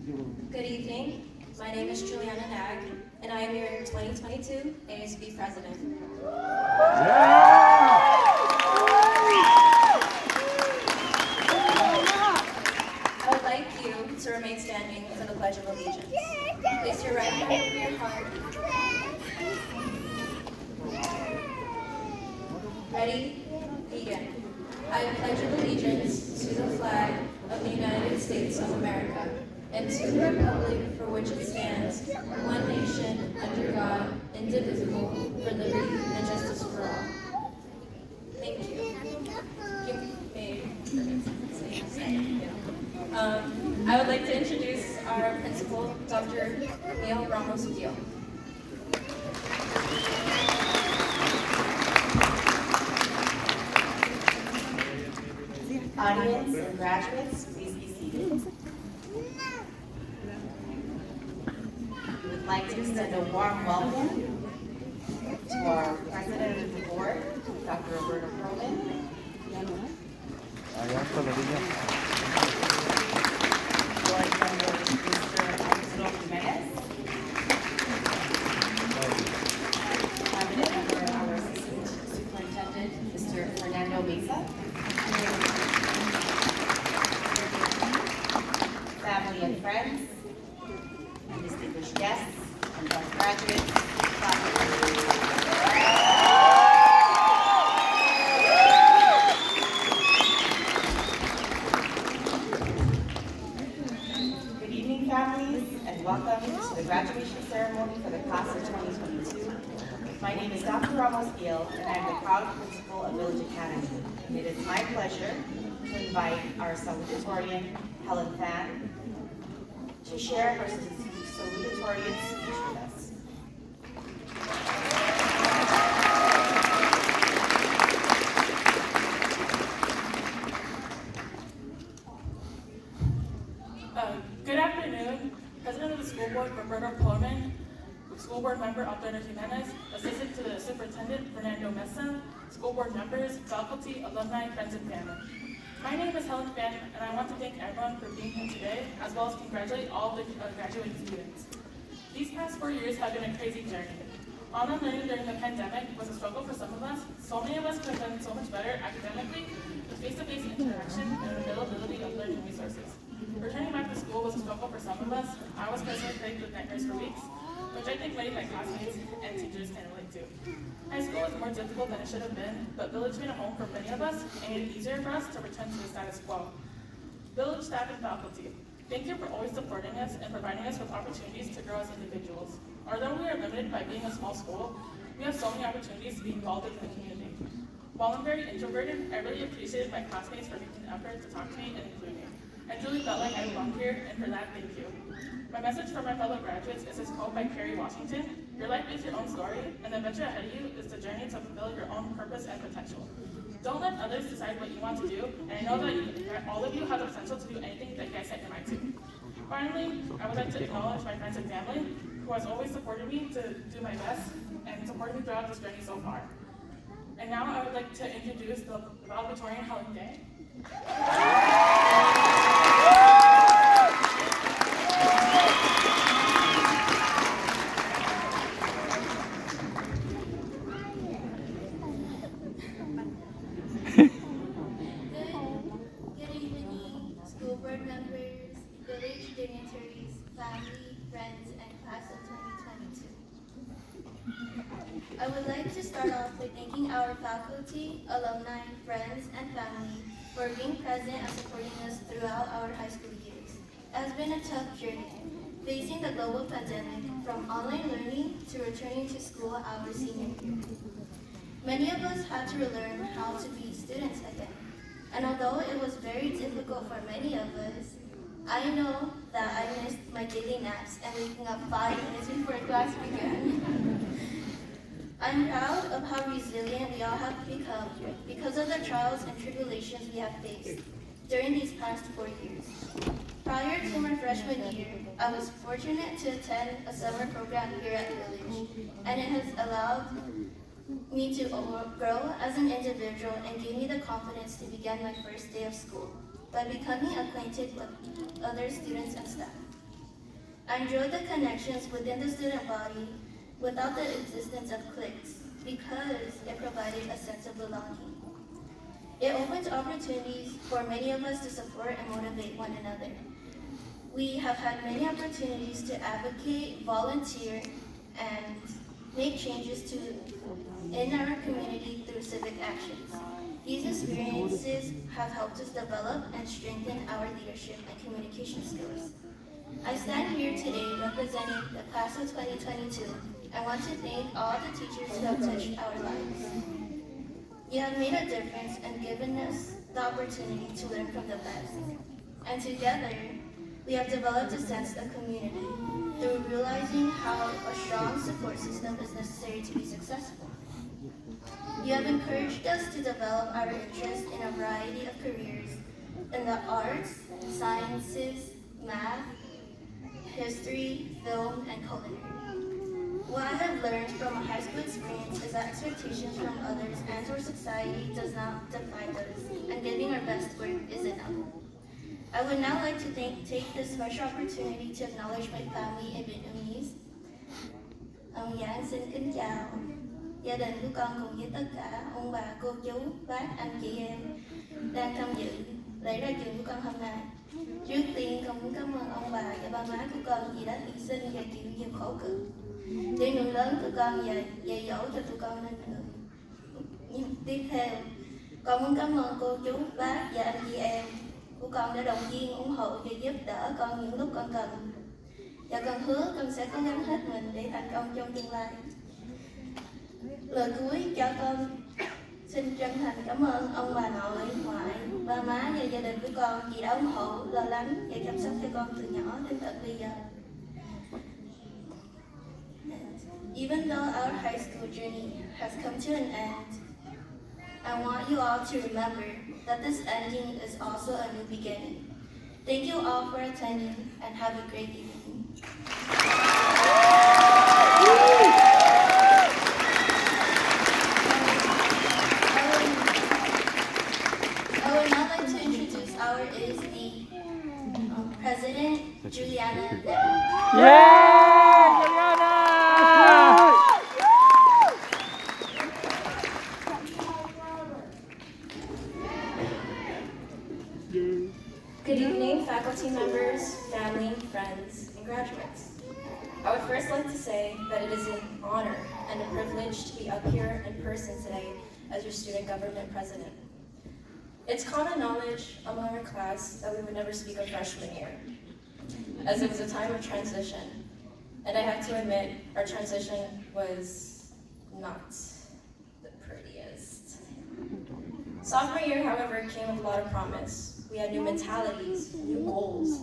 Good evening. My name is Juliana Nag, and I am your 2022 ASB President. I would like you to remain standing for the Pledge of Allegiance. Place your right hand over your heart. Ready? Begin. I pledge allegiance to the flag of the United States of America and to the republic for which it stands, one nation, under God, indivisible, for liberty and justice for all. Thank you. You may stay. I would like to introduce our principal, Dr. Ramos. Audience and graduates, please be seated. We would like to extend a warm welcome to our President of the Board, Dr. Roberta Perlman. Board Member Mr. Jimenez. Cabinet Member, our Assistant Superintendent, Mr. Fernando Mesa. Family and friends, and distinguished guests, and our graduates, Good evening, families, and welcome to the graduation ceremony for the class of 2022. My name is Dr. Ramos, and I am the proud principal of Village Academy. And it is my pleasure to invite our salutatorian, Helen Fan, to share her salutatorian speech with us. Good afternoon, President of the School Board, Roberta Perlman, School Board Member, Alberto Jimenez, Assistant to the Superintendent, Fernando Mesa, School Board members, faculty, alumni, friends, and family. My name is Helen Fan, and I want to thank everyone for being here today, as well as congratulate all the graduating students. These past 4 years have been a crazy journey. Online learning during the pandemic was a struggle for some of us. So many of us could have done so much better academically with face-to-face interaction and availability of learning resources. Returning back to school was a struggle for some of us. I was personally plagued with nightmares for weeks, which I think many of my classmates and teachers can relate to. High school was more difficult than it should have been, but Village made a home for many of us and made it easier for us to return to the status quo. Village staff and faculty, thank you for always supporting us and providing us with opportunities to grow as individuals. Although we are limited by being a small school, we have so many opportunities to be involved in the community. While I'm very introverted, I really appreciated my classmates for making the effort to talk to me and include me. I truly felt like I belonged here, and for that, thank you. My message for my fellow graduates is this quote by Kerry Washington: "Your life is your own story, and the adventure ahead of you is the journey to fulfill your own purpose and potential." Don't let others decide what you want to do, and I know that all of you have the potential to do anything that you guys set your mind to. Finally, I would like to acknowledge my friends and family, who has always supported me to do my best and supported me throughout this journey so far. And now I would like to introduce the valedictorian, Helen Day. Good evening, school board members, village dignitaries, family, friends, and class of 2022. I would like to start off by thanking our faculty, alumni, friends, and family for being present and supporting us throughout our high school years. It has been a tough journey, facing the global pandemic, from online learning to returning to school our senior year. Many of us had to relearn how to be students again. And although it was very difficult for many of us, I know that I missed my daily naps and waking up 5 minutes before class began. I'm proud of how resilient we all have become because of the trials and tribulations we have faced during these past 4 years. Prior to my freshman year, I was fortunate to attend a summer program here at Village, and it has allowed me to grow as an individual and gave me the confidence to begin my first day of school by becoming acquainted with other students and staff. I enjoyed the connections within the student body without the existence of cliques because it provided a sense of belonging. It opens opportunities for many of us to support and motivate one another. We have had many opportunities to advocate, volunteer, and make changes in our community through civic actions. These experiences have helped us develop and strengthen our leadership and communication skills. I stand here today representing the class of 2022 and want to thank all the teachers who have touched our lives. You have made a difference and given us the opportunity to learn from the best. And together, we have developed a sense of community through realizing how a strong support system is necessary to be successful. You have encouraged us to develop our interest in a variety of careers in the arts, sciences, math, history, film, and culinary. What I have learned from a high school experience is that expectations from others and or society does not define us, and giving our best work is enough. I would now like to take this special opportunity to acknowledge my family in Vietnamese. Ông Giang xin kính chào gia đình của con cùng với tất cả ông bà, cô chú, bác, anh chị em đang tham dự lễ ra trường của con hôm nay. Trước tiên con muốn cảm ơn ông bà và ba má của con vì đã hy sinh và chịu nhiều khổ cực để nuôi lớn tụi con và dạy dỗ cho tụi con nên người. Tiếp theo, con muốn cảm ơn cô chú, bác và anh chị em của con đã động viên, ủng hộ và giúp đỡ con những lúc con cần. Và con hứa con sẽ cố gắng hết mình để thành công trong tương lai. Lời cuối cho con xin chân thành cảm ơn ông bà nội, ngoại, ba má và gia đình của con vì đã ủng hộ, lo lắng và chăm sóc cho con từ nhỏ đến tận bây giờ. Even though our high school journey has come to an end, I want you all to remember that this ending is also a new beginning. Thank you all for attending and have a great evening. I would now like to introduce our ASD President, Juliana. Yeah, Juliana! Good evening, faculty members, family, friends, and graduates. I would first like to say that it is an honor and a privilege to be up here in person today as your student government president. It's common knowledge among our class that we would never speak of freshman year, as it was a time of transition. And I have to admit, our transition was not the prettiest. Sophomore year, however, came with a lot of promise. We had new mentalities, new goals,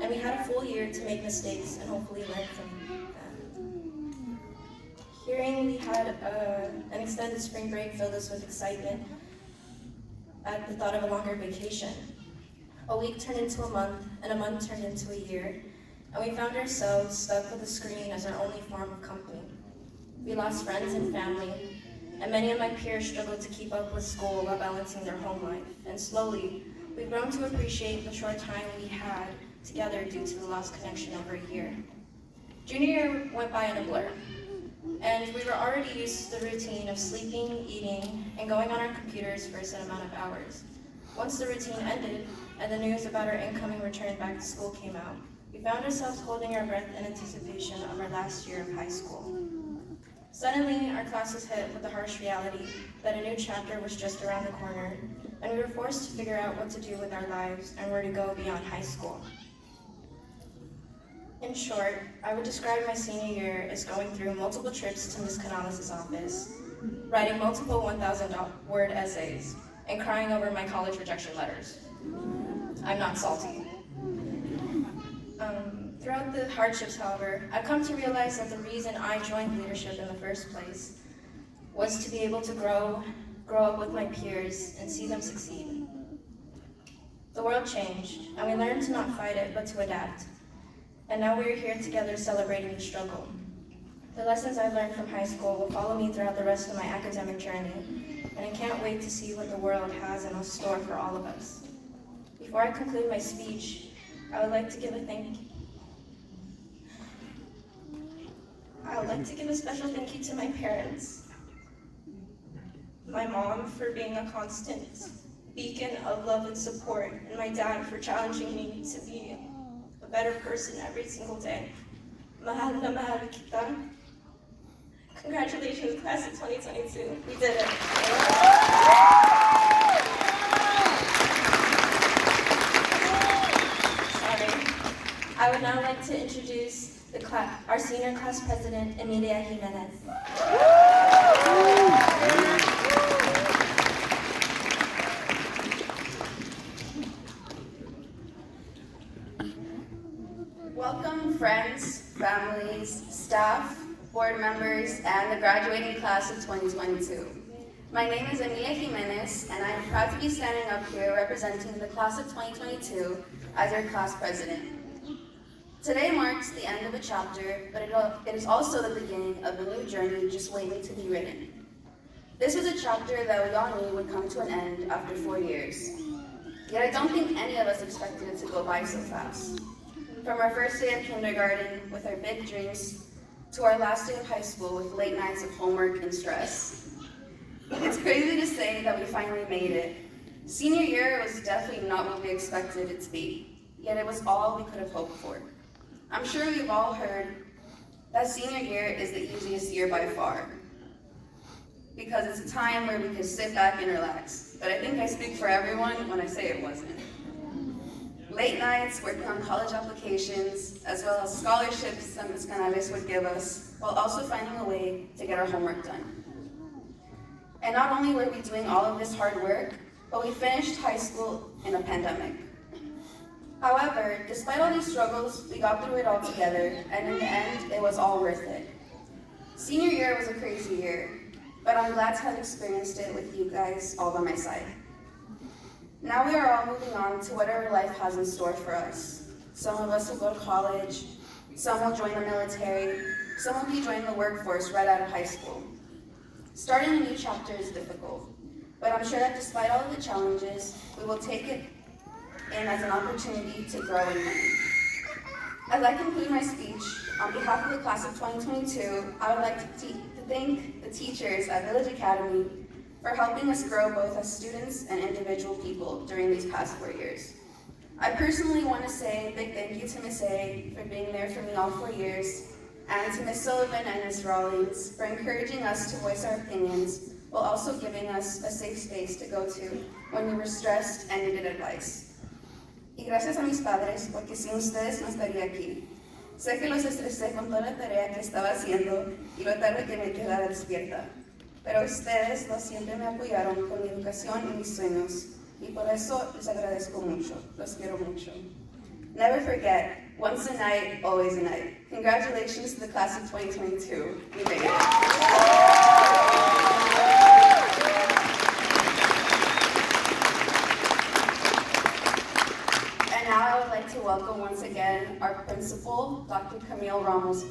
and we had a full year to make mistakes and hopefully learn from them. Hearing we had an extended spring break filled us with excitement at the thought of a longer vacation. A week turned into a month, and a month turned into a year, and we found ourselves stuck with a screen as our only form of company. We lost friends and family, and many of my peers struggled to keep up with school while balancing their home life, and slowly, we've grown to appreciate the short time we had together due to the lost connection over a year. Junior year went by in a blur, and we were already used to the routine of sleeping, eating, and going on our computers for a set amount of hours. Once the routine ended, and the news about our incoming return back to school came out, we found ourselves holding our breath in anticipation of our last year of high school. Suddenly, our class was hit with the harsh reality that a new chapter was just around the corner, and we were forced to figure out what to do with our lives and where to go beyond high school. In short, I would describe my senior year as going through multiple trips to Ms. Canales' office, writing multiple 1,000-word essays, and crying over my college rejection letters. I'm not salty. Throughout the hardships, however, I've come to realize that the reason I joined leadership in the first place was to be able to grow up with my peers and see them succeed. The world changed, and we learned to not fight it, but to adapt. And now we're here together celebrating the struggle. The lessons I learned from high school will follow me throughout the rest of my academic journey, and I can't wait to see what the world has in store for all of us. Before I conclude my speech, I would like to give a thank I would like to give a special thank you to my parents. My mom for being a constant beacon of love and support, and my dad for challenging me to be a better person every single day. Mahal na mahal kita. Congratulations, class of 2022. We did it. I would now like to introduce our senior class president, Emilia Jimenez. Welcome, friends, families, staff, board members, and the graduating class of 2022. My name is Emilia Jimenez, and I am proud to be standing up here representing the class of 2022 as your class president. Today marks the end of a chapter, but it is also the beginning of a new journey just waiting to be written. This was a chapter that we all knew would come to an end after 4 years. Yet I don't think any of us expected it to go by so fast. From our first day of kindergarten with our big dreams, to our last day of high school with late nights of homework and stress. It's crazy to say that we finally made it. Senior year was definitely not what we expected it to be, yet it was all we could have hoped for. I'm sure we've all heard that senior year is the easiest year by far, because it's a time where we can sit back and relax, but I think I speak for everyone when I say it wasn't. Late nights working on college applications, as well as scholarships that Ms. Canales would give us, while also finding a way to get our homework done. And not only were we doing all of this hard work, but we finished high school in a pandemic. However, despite all these struggles, we got through it all together, and in the end, it was all worth it. Senior year was a crazy year, but I'm glad to have experienced it with you guys all by my side. Now we are all moving on to whatever life has in store for us. Some of us will go to college, some will join the military, some will be joining the workforce right out of high school. Starting a new chapter is difficult, but I'm sure that despite all of the challenges, we will take it in as an opportunity to grow and learn. As I conclude my speech, on behalf of the class of 2022, I would like to thank the teachers at Village Academy for helping us grow both as students and individual people during these past 4 years. I personally want to say a big thank you to Ms. A for being there for me all 4 years, and to Ms. Sullivan and Ms. Rawlings for encouraging us to voice our opinions while also giving us a safe space to go to when we were stressed and needed advice. Y gracias a mis padres, porque sin ustedes no estaría aquí. Sé que los estresé con toda la tarea que estaba haciendo y lo tarde que me quedaba despierta. Pero ustedes dos siempre me apoyaron con mi educación y mis sueños, y por eso les agradezco mucho. Los quiero mucho. Never forget, once a night, always a night. Congratulations to the class of 2022. We made it. Now I would like to welcome once again our principal, Dr. Camille Ramos.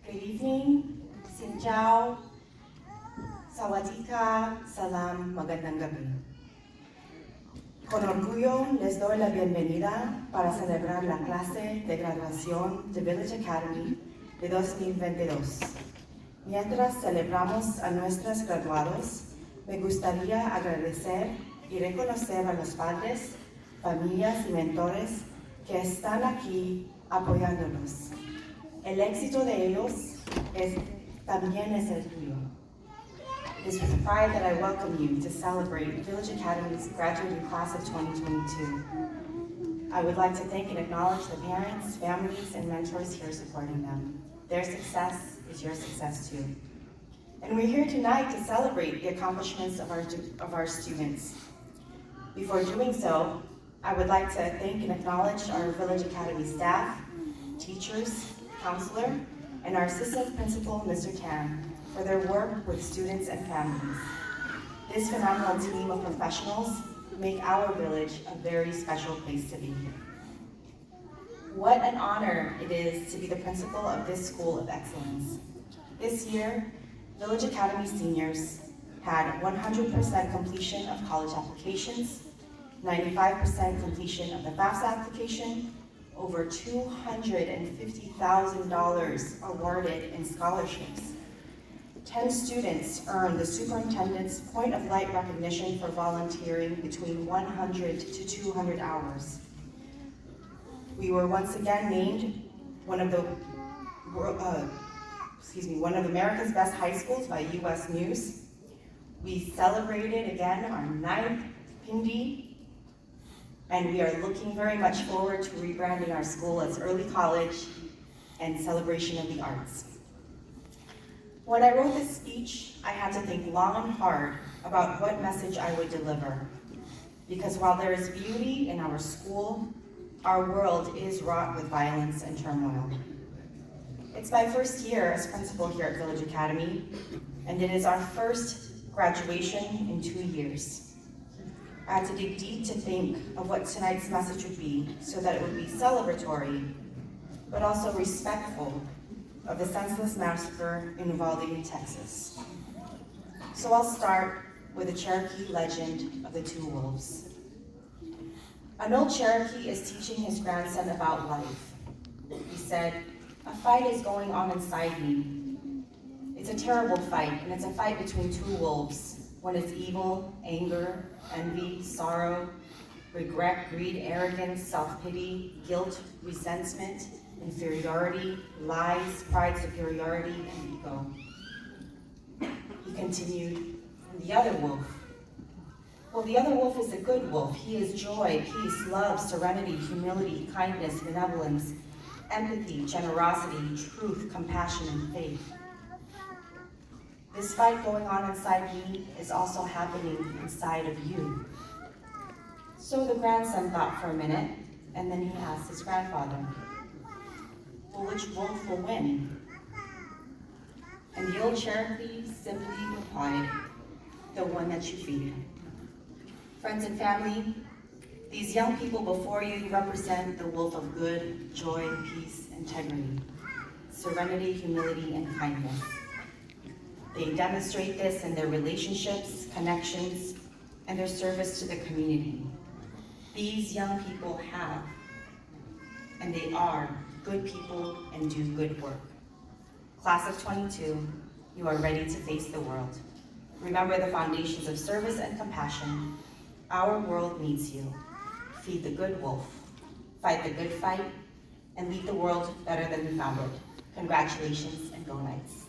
Good evening, Xin Chào, Sawadika, Salam, Magandang Gabi. Con orgullo les doy la bienvenida para celebrar la clase de graduación de Village Academy de 2022. Mientras celebramos a nuestros graduados, me gustaría agradecer y reconocer a los padres, familias y mentores que están aquí apoyándonos. El éxito de ellos también es el tuyo. It is with pride that I welcome you to celebrate Village Academy's graduating class of 2022. I would like to thank and acknowledge the parents, families, and mentors here supporting them. Their success is your success too. And we're here tonight to celebrate the accomplishments of our students. Before doing so, I would like to thank and acknowledge our Village Academy staff, teachers, counselor, and our assistant principal, Mr. Tan, for their work with students and families. This phenomenal team of professionals make our village a very special place to be. What an honor it is to be the principal of this school of excellence. This year, Village Academy seniors had 100% completion of college applications, 95% completion of the FAFSA application, over $250,000 awarded in scholarships. 10 students earned the superintendent's Point of Light recognition for volunteering between 100 to 200 hours. We were once again named one of America's best high schools by U.S. News. We celebrated again our 9th Pindi, and we are looking very much forward to rebranding our school as Early College and Celebration of the Arts. When I wrote this speech, I had to think long and hard about what message I would deliver. Because while there is beauty in our school, our world is wrought with violence and turmoil. It's my first year as principal here at Village Academy, and it is our first graduation in 2 years. I had to dig deep to think of what tonight's message would be so that it would be celebratory, but also respectful of the senseless massacre in Uvalde, Texas. So I'll start with the Cherokee legend of the two wolves. An old Cherokee is teaching his grandson about life. He said, "A fight is going on inside me. It's a terrible fight, and it's a fight between two wolves. One is evil, anger, envy, sorrow, regret, greed, arrogance, self-pity, guilt, resentment, inferiority, lies, pride, superiority, and ego." He continued, "And the other wolf? Well, the other wolf is a good wolf. He is joy, peace, love, serenity, humility, kindness, benevolence, empathy, generosity, truth, compassion, and faith. This fight going on inside me is also happening inside of you." So the grandson thought for a minute, and then he asked his grandfather, "Well, which wolf will win?" And the old Cherokee simply replied, "The one that you feed." Friends and family, these young people before you represent the wolf of good, joy, peace, integrity, serenity, humility, and kindness. They demonstrate this in their relationships, connections, and their service to the community. These young people have, and they are, good people and do good work. Class of 22, you are ready to face the world. Remember the foundations of service and compassion. Our world needs you. Feed the good wolf, fight the good fight, and leave the world better than we found it. Congratulations and go Knights.